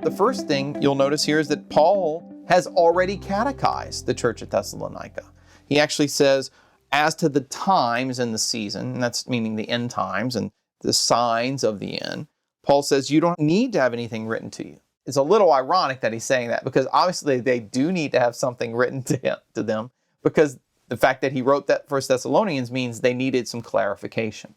The first thing you'll notice here is that Paul has already catechized the church at Thessalonica. He actually says, as to the times and the season, and that's meaning the end times and the signs of the end, Paul says you don't need to have anything written to you. It's a little ironic that he's saying that, because obviously they do need to have something written to them, because the fact that he wrote that First Thessalonians means they needed some clarification.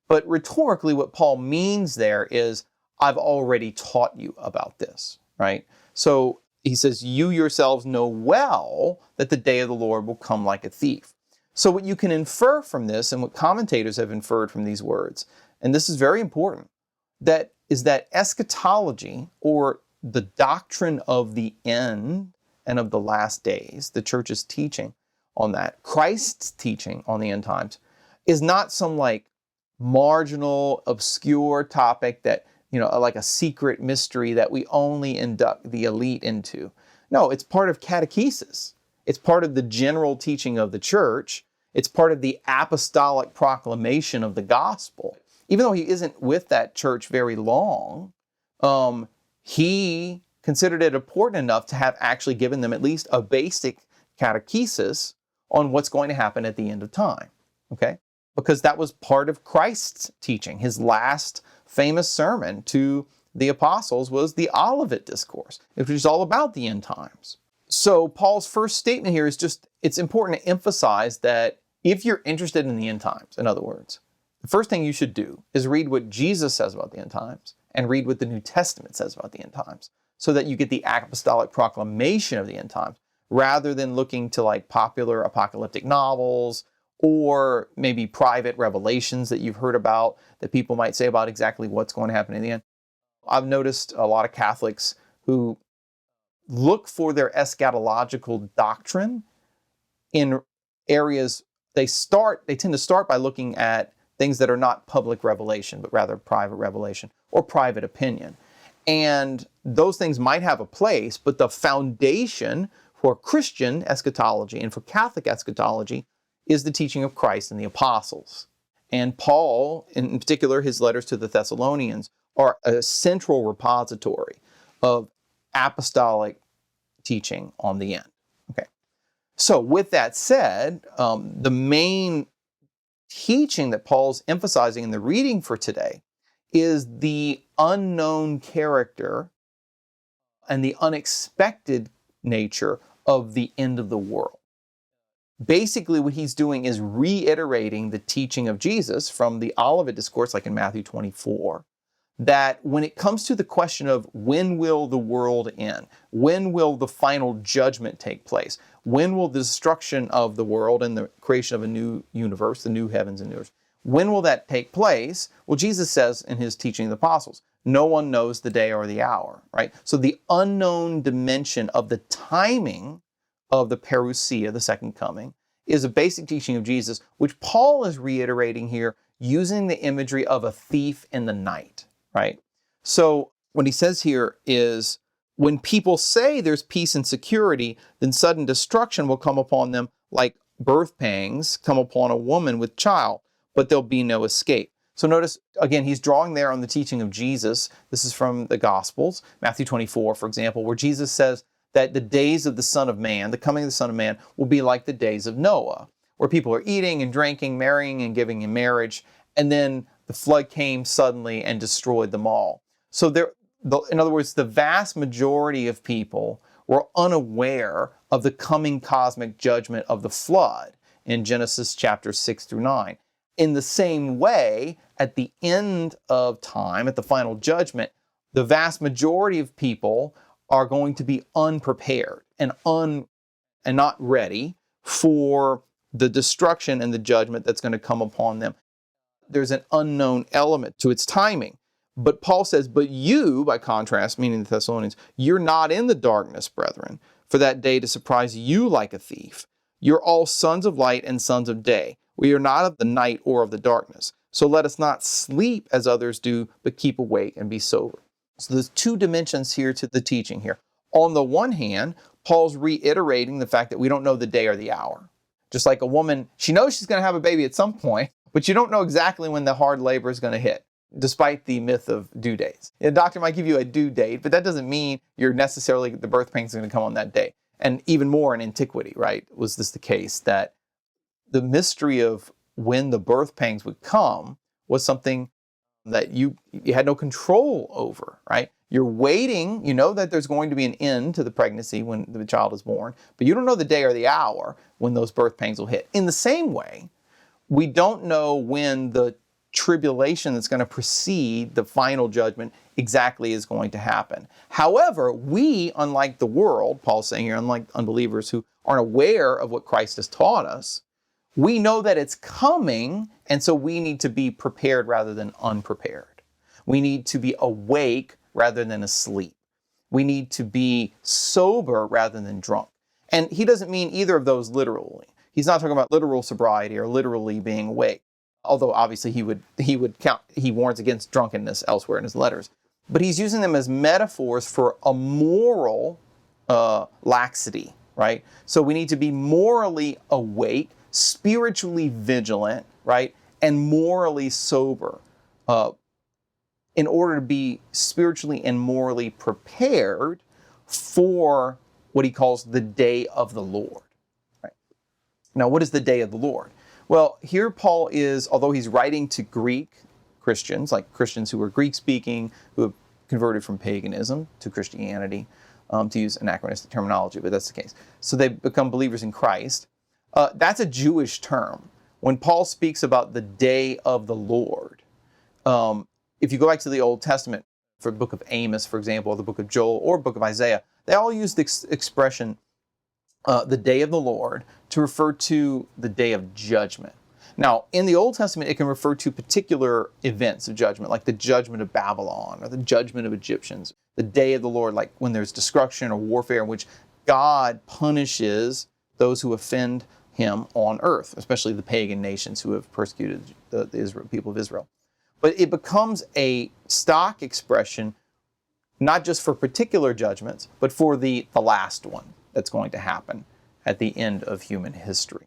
But rhetorically, what Paul means there is, I've already taught you about this, right? So he says, you yourselves know well that the day of the Lord will come like a thief. So what you can infer from this, and what commentators have inferred from these words, and this is very important, that is that eschatology, or the doctrine of the end and of the last days, the church's teaching on that, Christ's teaching on the end times, is not some like marginal, obscure topic that, like a secret mystery that we only induct the elite into. No, it's part of catechesis. It's part of the general teaching of the church. It's part of the apostolic proclamation of the gospel. Even though he isn't with that church very long, he considered it important enough to have actually given them at least a basic catechesis on what's going to happen at the end of time, okay? Because that was part of Christ's teaching. His last famous sermon to the apostles was the Olivet Discourse, which is all about the end times. So Paul's first statement here is just, it's important to emphasize that if you're interested in the end times, in other words, the first thing you should do is read what Jesus says about the end times and read what the New Testament says about the end times, so that you get the apostolic proclamation of the end times, rather than looking to like popular apocalyptic novels or maybe private revelations that you've heard about that people might say about exactly what's going to happen in the end. I've noticed a lot of Catholics who look for their eschatological doctrine in areas, they tend to start by looking at things that are not public revelation, but rather private revelation or private opinion. And those things might have a place, but the foundation for Christian eschatology and for Catholic eschatology is the teaching of Christ and the apostles. And Paul, in particular, his letters to the Thessalonians, are a central repository of apostolic teaching on the end. Okay. So with that said, the main teaching that Paul's emphasizing in the reading for today is the unknown character and the unexpected nature of the end of the world. Basically, what he's doing is reiterating the teaching of Jesus from the Olivet Discourse, like in Matthew 24, that when it comes to the question of when will the world end, when will the final judgment take place, when will the destruction of the world and the creation of a new universe, the new heavens and new earth, when will that take place? Well, Jesus says in his teaching of the apostles, no one knows the day or the hour, right? So the unknown dimension of the timing of the parousia, the second coming, is a basic teaching of Jesus, which Paul is reiterating here using the imagery of a thief in the night, right? So what he says here is, when people say there's peace and security, then sudden destruction will come upon them like birth pangs come upon a woman with child, but there'll be no escape. So notice, again, he's drawing there on the teaching of Jesus. This is from the Gospels, Matthew 24, for example, where Jesus says that the days of the Son of Man, the coming of the Son of Man, will be like the days of Noah, where people are eating and drinking, marrying and giving in marriage, and then the flood came suddenly and destroyed them all. So in other words, the vast majority of people were unaware of the coming cosmic judgment of the flood in Genesis chapters 6 through 9. In the same way, at the end of time, at the final judgment, the vast majority of people are going to be unprepared and not ready for the destruction and the judgment that's going to come upon them. There's an unknown element to its timing. But Paul says, but you, by contrast, meaning the Thessalonians, you're not in the darkness, brethren, for that day to surprise you like a thief. You're all sons of light and sons of day. We are not of the night or of the darkness. So let us not sleep as others do, but keep awake and be sober. So there's two dimensions here to the teaching here. On the one hand, Paul's reiterating the fact that we don't know the day or the hour. Just like a woman, she knows she's going to have a baby at some point, but you don't know exactly when the hard labor is going to hit. despite the myth of due dates. A doctor might give you a due date, but that doesn't mean you're necessarily, the birth pains are going to come on that day. And even more in antiquity, right, was this the case that the mystery of when the birth pangs would come was something that you had no control over, right? You're waiting, you know that there's going to be an end to the pregnancy when the child is born, but you don't know the day or the hour when those birth pangs will hit. In the same way, we don't know when the tribulation that's going to precede the final judgment exactly is going to happen. However, we, unlike the world, Paul's saying here, unlike unbelievers who aren't aware of what Christ has taught us, we know that it's coming, and so we need to be prepared rather than unprepared. We need to be awake rather than asleep. We need to be sober rather than drunk. And he doesn't mean either of those literally. He's not talking about literal sobriety or literally being awake. Although obviously he warns against drunkenness elsewhere in his letters. But he's using them as metaphors for a moral laxity, right? So we need to be morally awake, spiritually vigilant, right? And morally sober in order to be spiritually and morally prepared for what he calls the day of the Lord. Right? Now, what is the day of the Lord? Well, here Paul is, although he's writing to Greek Christians, like Christians who were Greek-speaking, who have converted from paganism to Christianity, to use anachronistic terminology, but that's the case. So they become believers in Christ. That's a Jewish term. When Paul speaks about the day of the Lord, if you go back to the Old Testament, for the book of Amos, for example, or the book of Joel, or book of Isaiah, they all use the expression, the day of the Lord, to refer to the day of judgment. Now, in the Old Testament, it can refer to particular events of judgment, like the judgment of Babylon, or the judgment of Egyptians. The day of the Lord, like when there's destruction or warfare in which God punishes those who offend him on earth, especially the pagan nations who have persecuted the people of Israel. But it becomes a stock expression, not just for particular judgments, but for the last one that's going to happen at the end of human history.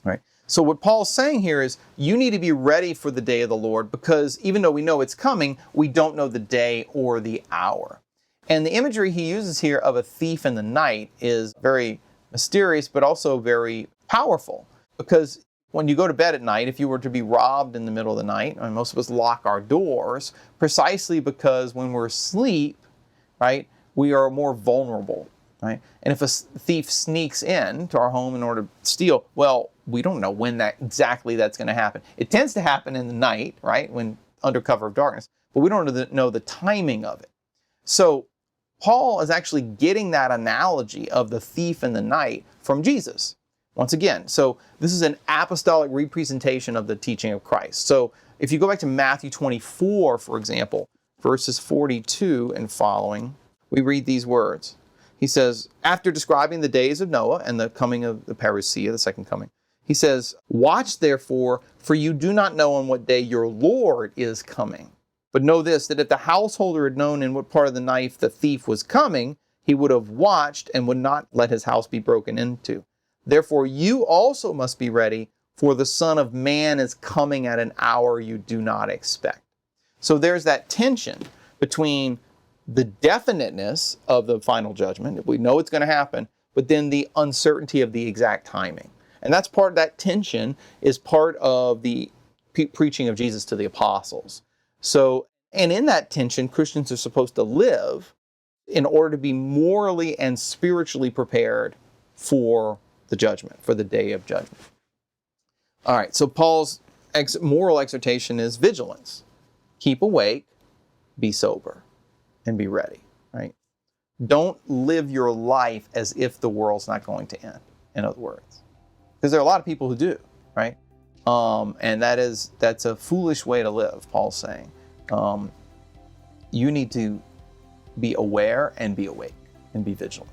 Right? So what Paul's saying here is you need to be ready for the day of the Lord, because even though we know it's coming, we don't know the day or the hour. And the imagery he uses here of a thief in the night is very mysterious, but also very powerful. Because when you go to bed at night, if you were to be robbed in the middle of the night, and most of us lock our doors, precisely because when we're asleep, right, we are more vulnerable. Right? And if a thief sneaks in to our home in order to steal, well, we don't know when exactly that's going to happen. It tends to happen in the night, right, when under cover of darkness, but we don't know the timing of it. So Paul is actually getting that analogy of the thief in the night from Jesus. Once again, so this is an apostolic representation of the teaching of Christ. So if you go back to Matthew 24, for example, verses 42 and following, we read these words. He says, after describing the days of Noah and the coming of the parousia, the second coming, he says, watch therefore, for you do not know on what day your Lord is coming. But know this, that if the householder had known in what part of the night the thief was coming, he would have watched and would not let his house be broken into. Therefore you also must be ready, for the Son of Man is coming at an hour you do not expect. So there's that tension between the definiteness of the final judgment, we know it's going to happen, but then the uncertainty of the exact timing. And that's part of that tension, is part of the preaching of Jesus to the apostles. So, and in that tension, Christians are supposed to live in order to be morally and spiritually prepared for the judgment, for the day of judgment. All right, so Paul's moral exhortation is vigilance. Keep awake, be sober, and be ready, right? Don't live your life as if the world's not going to end, in other words. Because there are a lot of people who do, right? And that's a foolish way to live, Paul's saying. You need to be aware and be awake and be vigilant.